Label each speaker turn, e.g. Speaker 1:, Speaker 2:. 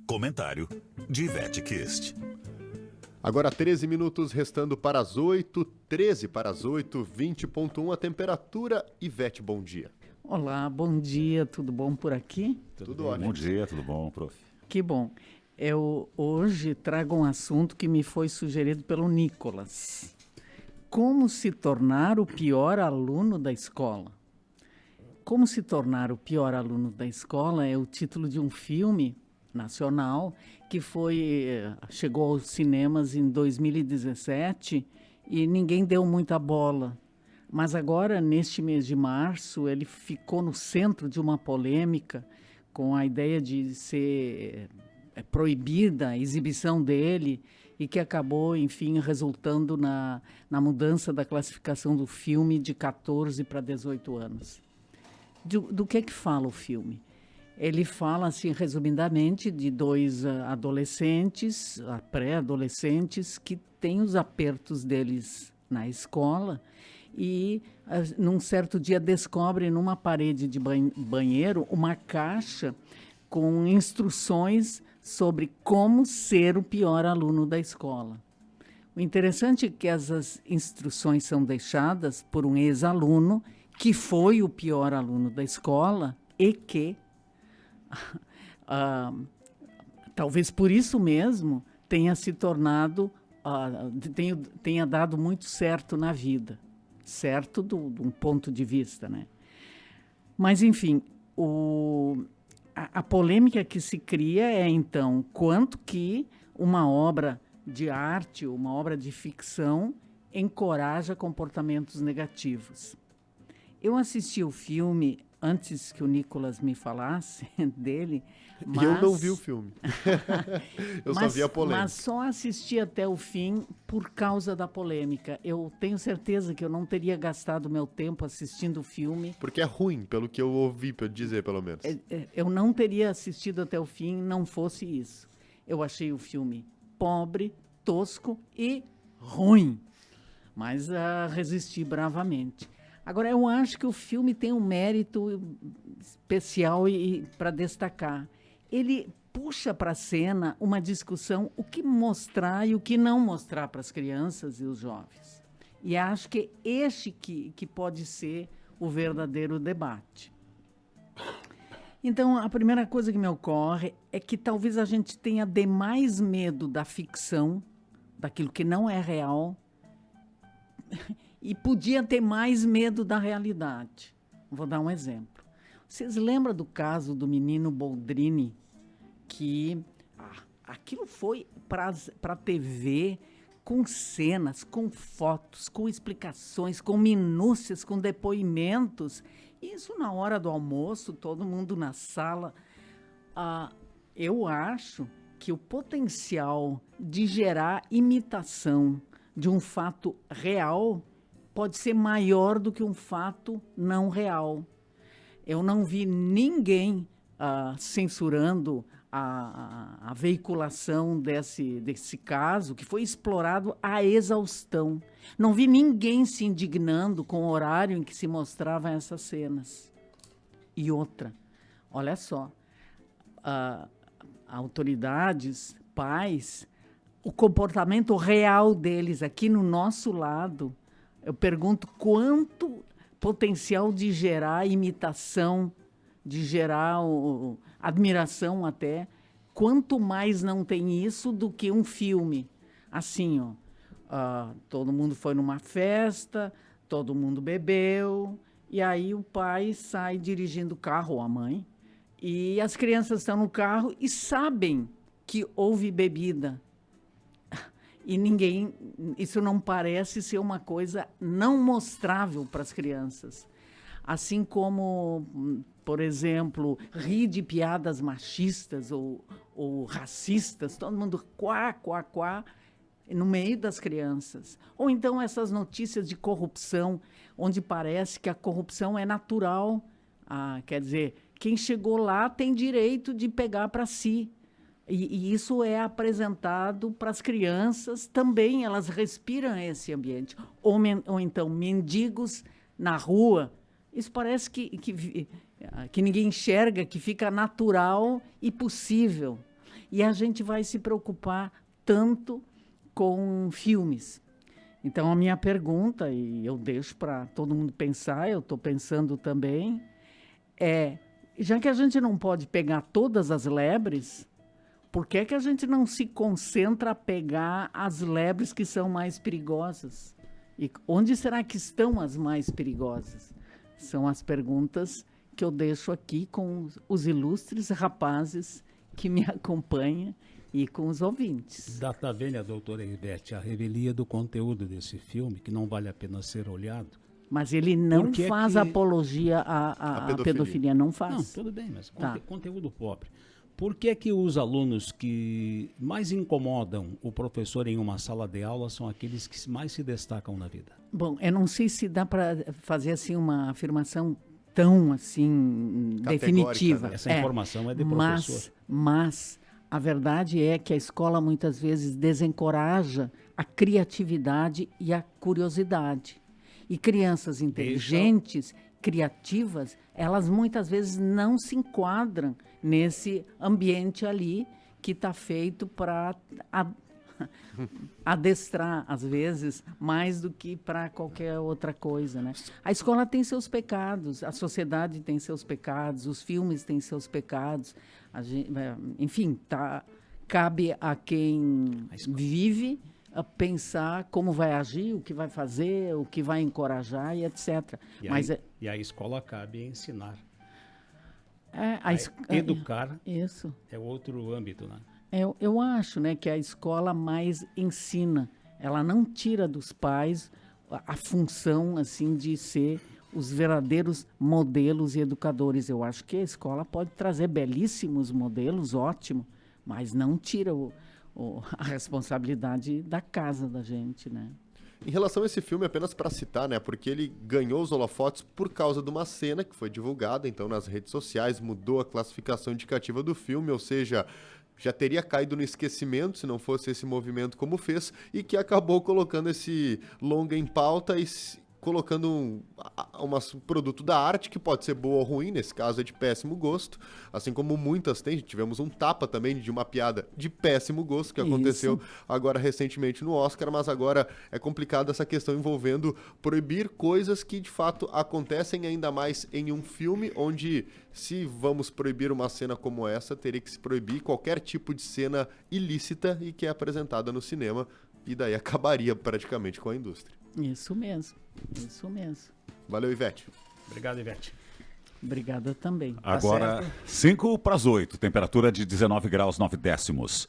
Speaker 1: Comentário de Ivete Kist.
Speaker 2: Agora 13 minutos restando para as 8, 13 para as 8, 20.1 a temperatura. Ivete, bom dia.
Speaker 3: Olá, bom dia, tudo bom por aqui?
Speaker 2: Tudo ótimo.
Speaker 4: Bom dia, tudo bom, prof?
Speaker 3: Que bom. Eu hoje trago um assunto que me foi sugerido pelo Nicolas. Como se tornar o pior aluno da escola? Como se tornar o pior aluno da escola é o título de um filme nacional que chegou aos cinemas em 2017 e ninguém deu muita bola. Mas agora, neste mês de março, ele ficou no centro de uma polêmica com a ideia de ser proibida a exibição dele e que acabou, enfim, resultando na mudança da classificação do filme de 14 para 18 anos. Do que fala o filme? Ele fala, assim, resumidamente, de dois adolescentes, pré-adolescentes, que têm os apertos deles na escola e, num certo dia, descobrem numa parede de banheiro uma caixa com instruções sobre como ser o pior aluno da escola. O interessante é que essas instruções são deixadas por um ex-aluno que foi o pior aluno da escola e que, talvez por isso mesmo, tenha se tornado, tenha dado muito certo na vida. Certo de um ponto de vista, né? Mas, enfim, a polêmica que se cria é, então, quanto que uma obra de arte, uma obra de ficção, encoraja comportamentos negativos. Eu assisti o filme antes que o Nicolas me falasse dele, mas...
Speaker 2: E eu não vi o filme. Eu só vi a polêmica.
Speaker 3: Mas só assisti até o fim por causa da polêmica. Eu tenho certeza que eu não teria gastado meu tempo assistindo o filme.
Speaker 2: Porque é ruim, pelo que eu ouvi dizer, pelo menos.
Speaker 3: Eu não teria assistido até o fim, não fosse isso. Eu achei o filme pobre, tosco e ruim. Mas resisti bravamente. Agora, eu acho que o filme tem um mérito especial para destacar. Ele puxa para a cena uma discussão, o que mostrar e o que não mostrar para as crianças e os jovens. E acho que este que pode ser o verdadeiro debate. Então, a primeira coisa que me ocorre é que talvez a gente tenha demais medo da ficção, daquilo que não é real, e podia ter mais medo da realidade. Vou dar um exemplo. Vocês lembram do caso do menino Boldrini, que aquilo foi para a TV com cenas, com fotos, com explicações, com minúcias, com depoimentos. Isso na hora do almoço, todo mundo na sala. Eu acho que o potencial de gerar imitação de um fato real pode ser maior do que um fato não real. Eu não vi ninguém censurando a veiculação desse caso, que foi explorado à exaustão. Não vi ninguém se indignando com o horário em que se mostravam essas cenas. E outra, olha só, autoridades, pais, o comportamento real deles aqui no nosso lado, eu pergunto quanto potencial de gerar imitação, de gerar admiração até, quanto mais não tem isso do que um filme. Assim, todo mundo foi numa festa, todo mundo bebeu, e aí o pai sai dirigindo o carro, ou a mãe, e as crianças estão no carro e sabem que houve bebida. E isso não parece ser uma coisa não mostrável para as crianças. Assim como, por exemplo, rir de piadas machistas ou racistas, todo mundo quá, quá, quá, no meio das crianças. Ou então essas notícias de corrupção, onde parece que a corrupção é natural. Quer dizer, quem chegou lá tem direito de pegar para si. E isso é apresentado para as crianças também, elas respiram esse ambiente. Ou então, mendigos na rua. Isso parece que ninguém enxerga, que fica natural e possível. e a gente vai se preocupar tanto com filmes. Então, a minha pergunta, e eu deixo para todo mundo pensar, eu estou pensando também, já que a gente não pode pegar todas as lebres, por que que a gente não se concentra a pegar as lebres que são mais perigosas? E onde será que estão as mais perigosas? São as perguntas que eu deixo aqui com os ilustres rapazes que me acompanham e com os ouvintes.
Speaker 4: Data velha, doutora Ivete, a revelia do conteúdo desse filme, que não vale a pena ser olhado.
Speaker 3: Mas ele não faz
Speaker 4: que...
Speaker 3: apologia à pedofilia, não faz.
Speaker 4: Não, tudo bem, mas conteúdo pobre. Por que que os alunos que mais incomodam o professor em uma sala de aula são aqueles que mais se destacam na vida?
Speaker 3: Bom, eu não sei se dá para fazer assim uma afirmação tão assim definitiva.
Speaker 4: Né? Essa informação é de professor.
Speaker 3: Mas a verdade é que a escola muitas vezes desencoraja a criatividade e a curiosidade. E crianças inteligentes, criativas, elas muitas vezes não se enquadram nesse ambiente ali que está feito para adestrar, às vezes, mais do que para qualquer outra coisa, né? A escola tem seus pecados, a sociedade tem seus pecados, os filmes têm seus pecados, enfim, cabe a quem vive a pensar como vai agir, o que vai fazer, o que vai encorajar e etc.
Speaker 4: E a escola cabe ensinar. Educar
Speaker 3: isso.
Speaker 4: É outro âmbito, né?
Speaker 3: Eu acho, né, que a escola mais ensina. Ela não tira dos pais a função assim de ser os verdadeiros modelos e educadores. Eu acho que a escola pode trazer belíssimos modelos, ótimo, mas não tira a responsabilidade da casa da gente, né?
Speaker 2: Em relação a esse filme, apenas para citar, né, porque ele ganhou os holofotes por causa de uma cena que foi divulgada, então, nas redes sociais, mudou a classificação indicativa do filme, ou seja, já teria caído no esquecimento se não fosse esse movimento como fez, e que acabou colocando esse longa em pauta e colocando um produto da arte que pode ser boa ou ruim, nesse caso é de péssimo gosto, assim como muitas tem. Tivemos um tapa também de uma piada de péssimo gosto que aconteceu agora recentemente no Oscar, mas agora é complicado essa questão envolvendo proibir coisas que de fato acontecem, ainda mais em um filme onde, se vamos proibir uma cena como essa, teria que se proibir qualquer tipo de cena ilícita e que é apresentada no cinema, e daí acabaria praticamente com a indústria.
Speaker 3: Isso mesmo, isso mesmo.
Speaker 2: Valeu, Ivete.
Speaker 4: Obrigado, Ivete.
Speaker 3: Obrigada também.
Speaker 1: Agora, 7:05, temperatura de 19 graus 9 décimos.